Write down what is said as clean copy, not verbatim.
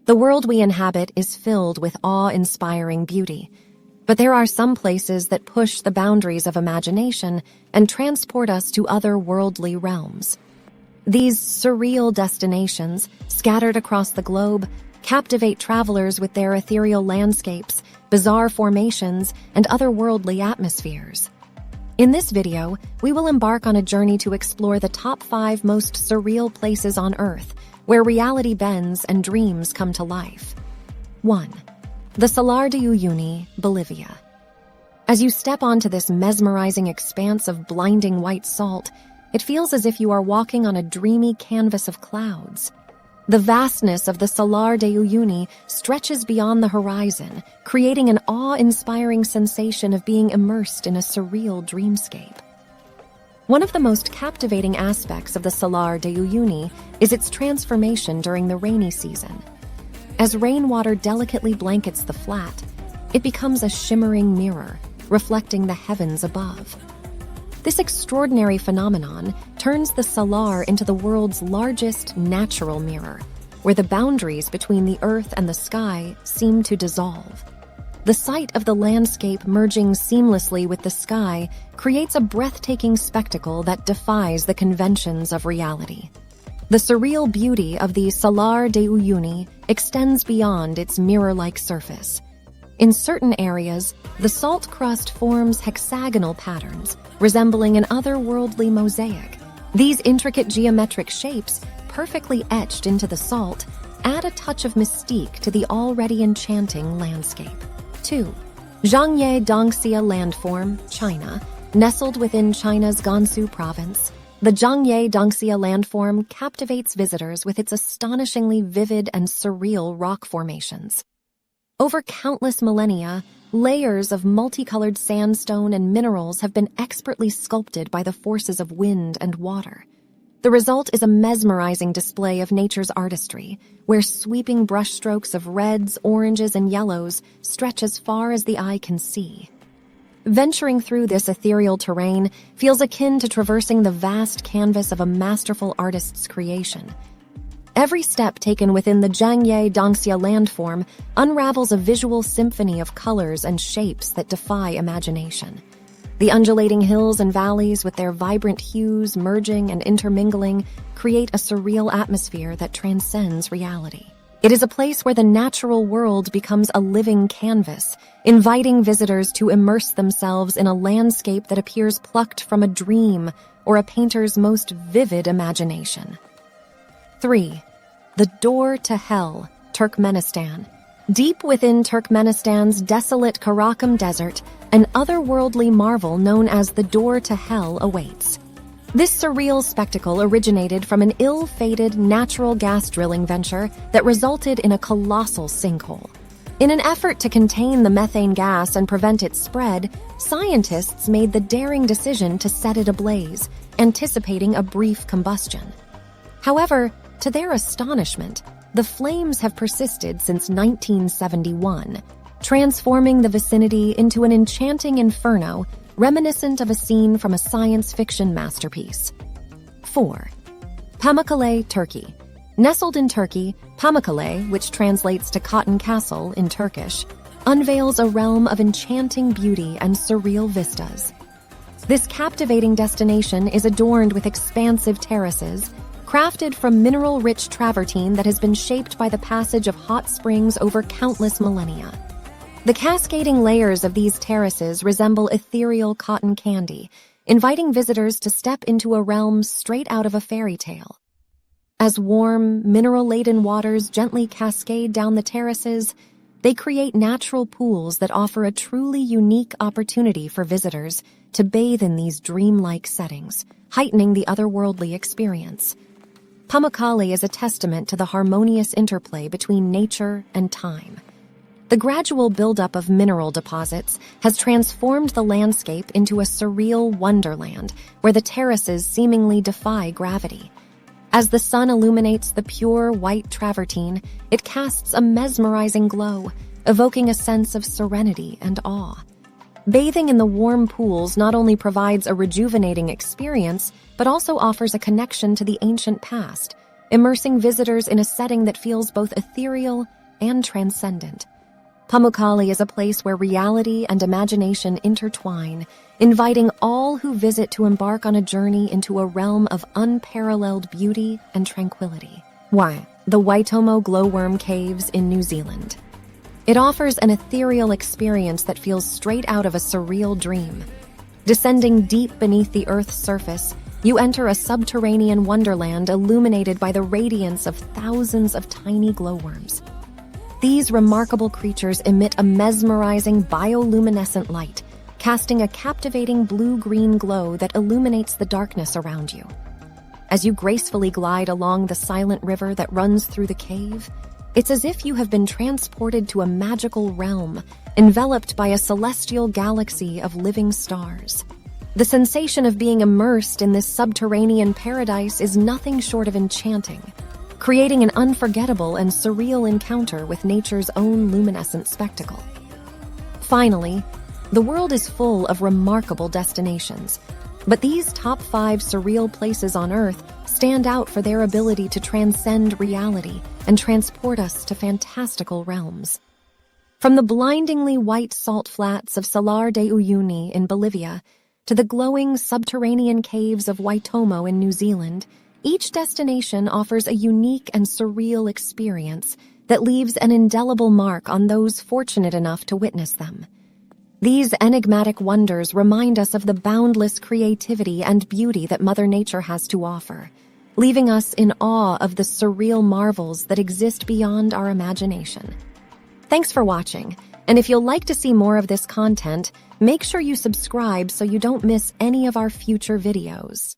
The world we inhabit is filled with awe-inspiring beauty, but there are some places that push the boundaries of imagination and transport us to other-worldly realms. These surreal destinations, scattered across the globe, captivate travelers with their ethereal landscapes, bizarre formations, and otherworldly atmospheres. In this video, we will embark on a journey to explore the top 5 most surreal places on Earth, where reality bends and dreams come to life. 1. The Salar de Uyuni, Bolivia. As you step onto this mesmerizing expanse of blinding white salt, it feels as if you are walking on a dreamy canvas of clouds. The vastness of the Salar de Uyuni stretches beyond the horizon, creating an awe-inspiring sensation of being immersed in a surreal dreamscape. One of the most captivating aspects of the Salar de Uyuni is its transformation during the rainy season. As rainwater delicately blankets the flat, it becomes a shimmering mirror, reflecting the heavens above. This extraordinary phenomenon turns the salar into the world's largest natural mirror, where the boundaries between the earth and the sky seem to dissolve. The sight of the landscape merging seamlessly with the sky creates a breathtaking spectacle that defies the conventions of reality. The surreal beauty of the Salar de Uyuni extends beyond its mirror-like surface. In certain areas, the salt crust forms hexagonal patterns, resembling an otherworldly mosaic. These intricate geometric shapes, perfectly etched into the salt, add a touch of mystique to the already enchanting landscape. 2. Zhangye Dongxia Landform, China. Nestled within China's Gansu province, the Zhangye Dongxia Landform captivates visitors with its astonishingly vivid and surreal rock formations. Over countless millennia, layers of multicolored sandstone and minerals have been expertly sculpted by the forces of wind and water. The result is a mesmerizing display of nature's artistry, where sweeping brushstrokes of reds, oranges, and yellows stretch as far as the eye can see. Venturing through this ethereal terrain feels akin to traversing the vast canvas of a masterful artist's creation. Every step taken within the Zhangye Dongxia landform unravels a visual symphony of colors and shapes that defy imagination. The undulating hills and valleys with their vibrant hues merging and intermingling create a surreal atmosphere that transcends reality. It is a place where the natural world becomes a living canvas, inviting visitors to immerse themselves in a landscape that appears plucked from a dream or a painter's most vivid imagination. 3. The Door to Hell, Turkmenistan. Deep within Turkmenistan's desolate Karakum Desert, an otherworldly marvel known as the Door to Hell awaits. This surreal spectacle originated from an ill-fated natural gas drilling venture that resulted in a colossal sinkhole. In an effort to contain the methane gas and prevent its spread, scientists made the daring decision to set it ablaze, anticipating a brief combustion. However, to their astonishment, the flames have persisted since 1971, transforming the vicinity into an enchanting inferno reminiscent of a scene from a science fiction masterpiece. 4. Pamukkale, Turkey. Nestled in Turkey, Pamukkale, which translates to Cotton Castle in Turkish, unveils a realm of enchanting beauty and surreal vistas. This captivating destination is adorned with expansive terraces, crafted from mineral-rich travertine that has been shaped by the passage of hot springs over countless millennia. The cascading layers of these terraces resemble ethereal cotton candy, inviting visitors to step into a realm straight out of a fairy tale. As warm, mineral-laden waters gently cascade down the terraces, they create natural pools that offer a truly unique opportunity for visitors to bathe in these dreamlike settings, heightening the otherworldly experience. Pamukkale is a testament to the harmonious interplay between nature and time. The gradual buildup of mineral deposits has transformed the landscape into a surreal wonderland where the terraces seemingly defy gravity. As the sun illuminates the pure white travertine, it casts a mesmerizing glow, evoking a sense of serenity and awe. Bathing in the warm pools not only provides a rejuvenating experience, but also offers a connection to the ancient past, immersing visitors in a setting that feels both ethereal and transcendent. Pamukkale is a place where reality and imagination intertwine, inviting all who visit to embark on a journey into a realm of unparalleled beauty and tranquility. Why? The Waitomo Glowworm Caves in New Zealand. It offers an ethereal experience that feels straight out of a surreal dream. Descending deep beneath the Earth's surface, you enter a subterranean wonderland illuminated by the radiance of thousands of tiny glowworms. These remarkable creatures emit a mesmerizing bioluminescent light, casting a captivating blue-green glow that illuminates the darkness around you. As you gracefully glide along the silent river that runs through the cave, it's as if you have been transported to a magical realm, enveloped by a celestial galaxy of living stars. The sensation of being immersed in this subterranean paradise is nothing short of enchanting, creating an unforgettable and surreal encounter with nature's own luminescent spectacle. Finally, the world is full of remarkable destinations, but these top 5 surreal places on Earth stand out for their ability to transcend reality and transport us to fantastical realms. From the blindingly white salt flats of Salar de Uyuni in Bolivia to the glowing subterranean caves of Waitomo in New Zealand, each destination offers a unique and surreal experience that leaves an indelible mark on those fortunate enough to witness them. These enigmatic wonders remind us of the boundless creativity and beauty that Mother Nature has to offer, leaving us in awe of the surreal marvels that exist beyond our imagination. Thanks for watching, and if you'll like to see more of this content, make sure you subscribe so you don't miss any of our future videos.